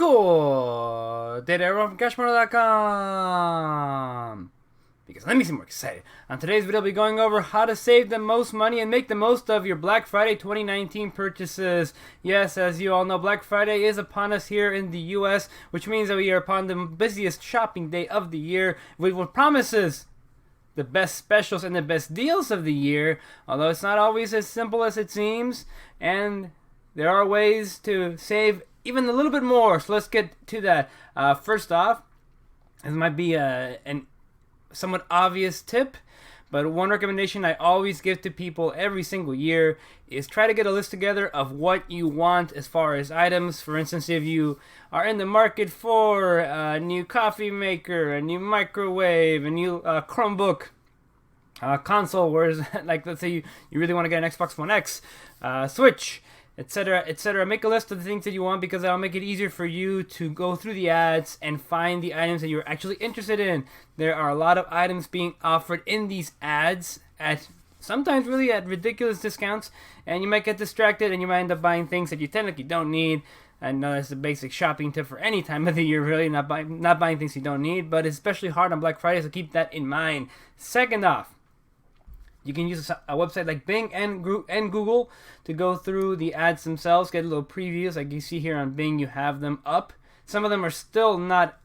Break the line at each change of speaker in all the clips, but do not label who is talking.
Good day to everyone from CashMono.com. Because let me see more excited. On today's video, I'll be going over how to save the most money and make the most of your Black Friday 2019 purchases. Yes, as you all know, Black Friday is upon us here in the US, which means that we are upon the busiest shopping day of the year, with what promises the best specials and the best deals of the year, although it's not always as simple as it seems, and there are ways to save even a little bit more. So let's get to that. First off, this might be an somewhat obvious tip, but one recommendation I always give to people every single year is try to get a list together of what you want as far as items. For instance, if you are in the market for a new coffee maker, a new microwave, a new Chromebook, console, whereas like let's say you really want to get an Xbox One X, Switch, etc., etc. Make a list of the things that you want, because that'll make it easier for you to go through the ads and find the items that you're actually interested in. There are a lot of items being offered in these ads at sometimes really at ridiculous discounts, and you might get distracted and you might end up buying things that you technically don't need. I know that's the basic shopping tip for any time of the year, really, not buying things you don't need, but it's especially hard on Black Friday, so keep that in mind. Second off, you can use a website like Bing and Google to go through the ads themselves, get a little previews. Like you see here on Bing, you have them up. Some of them are still not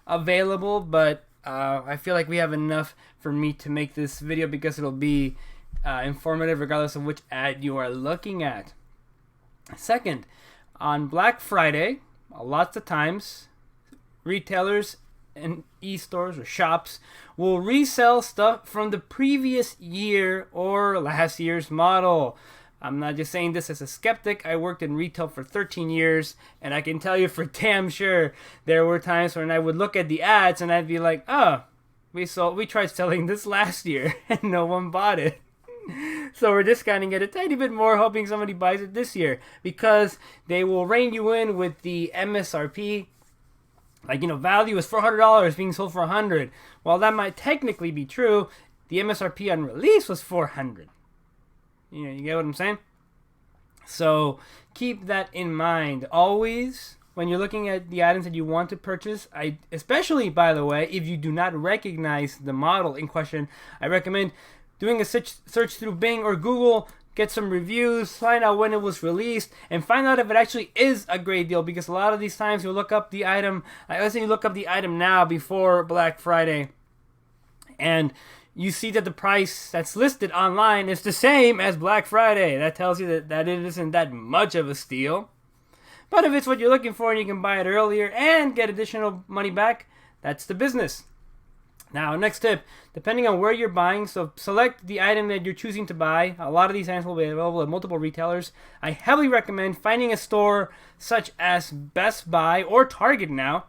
available, but I feel like we have enough for me to make this video because it'll be informative regardless of which ad you are looking at. Second, on Black Friday, lots of times, retailers and e-stores or shops will resell stuff from the previous year or last year's model. I'm not just saying this as a skeptic. I worked in retail for 13 years, and I can tell you for damn sure there were times when I would look at the ads and I'd be like, oh, we tried selling this last year and no one bought it. So we're discounting it a tiny bit more, hoping somebody buys it this year, because they will rein you in with the MSRP. Like, value is $400 being sold for $100. While that might technically be true, the MSRP on release was $400. You get what I'm saying? So keep that in mind. Always, when you're looking at the items that you want to purchase, especially, by the way, if you do not recognize the model in question, I recommend doing a search through Bing or Google. Get some reviews, find out when it was released, and find out if it actually is a great deal, because a lot of these times you look up the item, let's say you look up the item now before Black Friday, and you see that the price that's listed online is the same as Black Friday. That tells you that it isn't that much of a steal. But if it's what you're looking for and you can buy it earlier and get additional money back, that's the business. Now, next tip, depending on where you're buying, so select the item that you're choosing to buy. A lot of these items will be available at multiple retailers. I heavily recommend finding a store such as Best Buy or Target now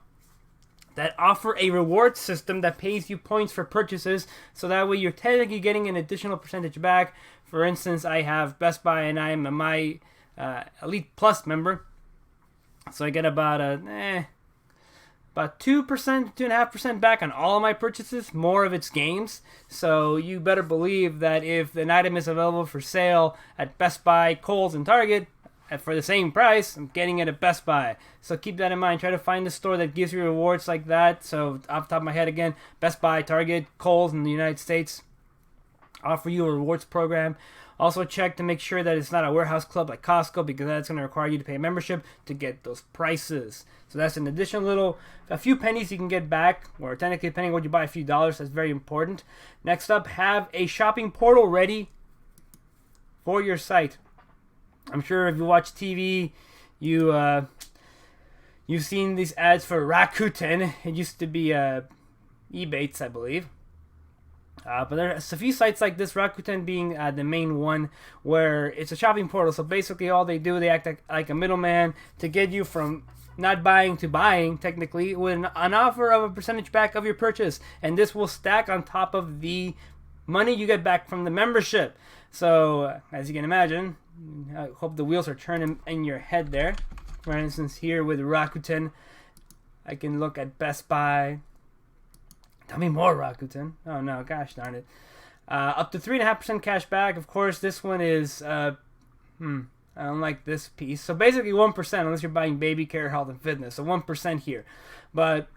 that offer a reward system that pays you points for purchases, so that way you're technically getting an additional percentage back. For instance, I have Best Buy and I am a My Elite Plus member, so I get about 2%, 2.5% back on all of my purchases, more of its games. So you better believe that if an item is available for sale at Best Buy, Kohl's, and Target for the same price, I'm getting it at Best Buy. So keep that in mind. Try to find a store that gives you rewards like that. So off the top of my head again, Best Buy, Target, Kohl's in the United States offer you a rewards program. Also check to make sure that it's not a warehouse club like Costco, because that's going to require you to pay a membership to get those prices. So that's an additional a few pennies you can get back, or technically depending on what you buy, a few dollars. That's very important. Next up, have a shopping portal ready for your site. I'm sure if you watch TV, you've seen these ads for Rakuten. It used to be Ebates, I believe. But there's a few sites like this, Rakuten being the main one, where it's a shopping portal. So basically all they do, they act like a middleman to get you from not buying to buying, technically, with an offer of a percentage back of your purchase. And this will stack on top of the money you get back from the membership. So, as you can imagine, I hope the wheels are turning in your head there. For instance, here with Rakuten, I can look at Best Buy. Tell me more, Rakuten. Oh no, gosh darn it. Up to 3.5% cash back. Of course, this one is, I unlike this piece. So basically 1%, unless you're buying baby care, health, and fitness. So 1% here. But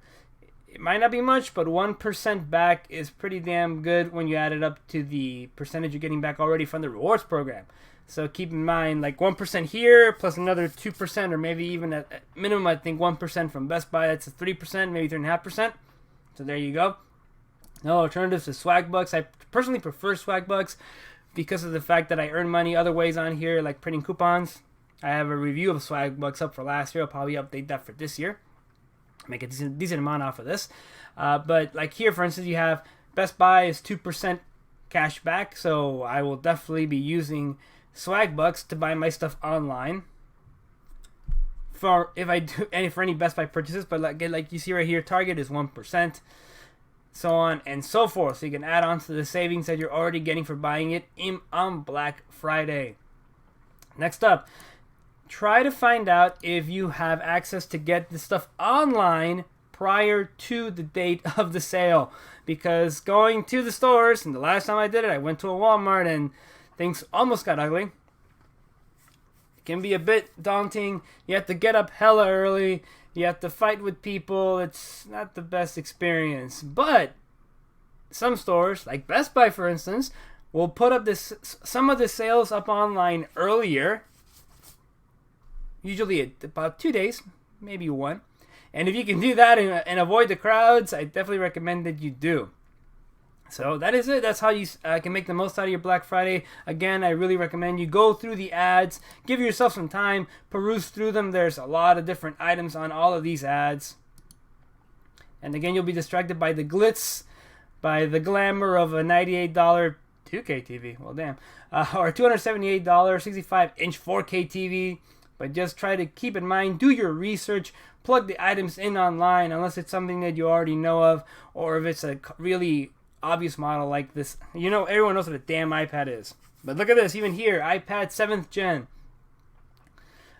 it might not be much, but 1% back is pretty damn good when you add it up to the percentage you're getting back already from the rewards program. So keep in mind, like 1% here, plus another 2%, or maybe even at minimum, I think 1% from Best Buy. That's a 3%, maybe 3.5%. So there you go. No alternatives to swag bucks. I personally prefer swag bucks because of the fact that I earn money other ways on here, like printing coupons. I have a review of swag bucks up for last year. I'll probably update that for this year. Make a decent amount off of this. But like here, for instance, you have Best Buy is 2% cash back. So I will definitely be using swag bucks to buy my stuff online. For if I do any Best Buy purchases, but like you see right here, Target is 1%. So on and so forth. So you can add on to the savings that you're already getting for buying it on Black Friday. Next up, try to find out if you have access to get the stuff online prior to the date of the sale. Because going to the stores, and the last time I did it, I went to a Walmart and things almost got ugly. It can be a bit daunting. You have to get up hella early. You have to fight with people. It's not the best experience. But some stores, like Best Buy for instance, will put up some of the sales up online earlier. Usually about 2 days, maybe 1. And if you can do that and avoid the crowds, I definitely recommend that you do. So that is it. That's how you can make the most out of your Black Friday. Again, I really recommend you go through the ads. Give yourself some time. Peruse through them. There's a lot of different items on all of these ads. And again, you'll be distracted by the glitz, by the glamour of a $98 2K TV. Well, damn. Or $278 65-inch 4K TV. But just try to keep in mind, do your research. Plug the items in online unless it's something that you already know of. Or if it's a really obvious model like this. You know, everyone knows what a damn iPad is. But look at this, even here, iPad 7th gen.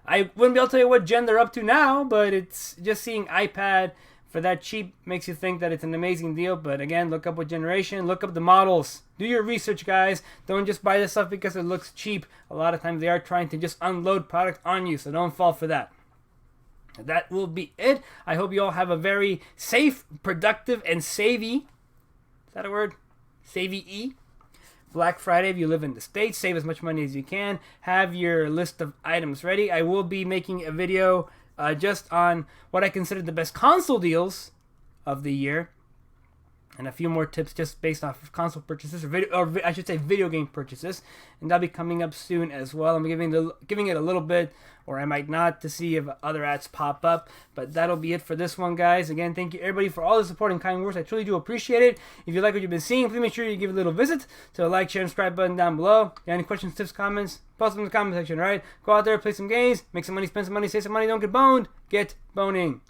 I wouldn't be able to tell you what gen they're up to now, but it's just seeing iPad for that cheap makes you think that it's an amazing deal. But again, look up what generation, look up the models. Do your research, guys. Don't just buy this stuff because it looks cheap. A lot of times they are trying to just unload product on you, so don't fall for that. That will be it. I hope you all have a very safe, productive, and savvy, is that a word? Savvy Black Friday if you live in the States. Save as much money as you can. Have your list of items ready. I will be making a video just on what I consider the best console deals of the year. And a few more tips just based off of console purchases, or I should say video game purchases. And that'll be coming up soon as well. I'm giving it a little bit, or I might not, to see if other ads pop up. But that'll be it for this one, guys. Again, thank you everybody for all the support and kind words. I truly do appreciate it. If you like what you've been seeing, please make sure you give a little visit to the like, share, and subscribe button down below. If you have any questions, tips, comments, post them in the comment section, alright? Go out there, play some games, make some money, spend some money, save some money, don't get boned. Get boning.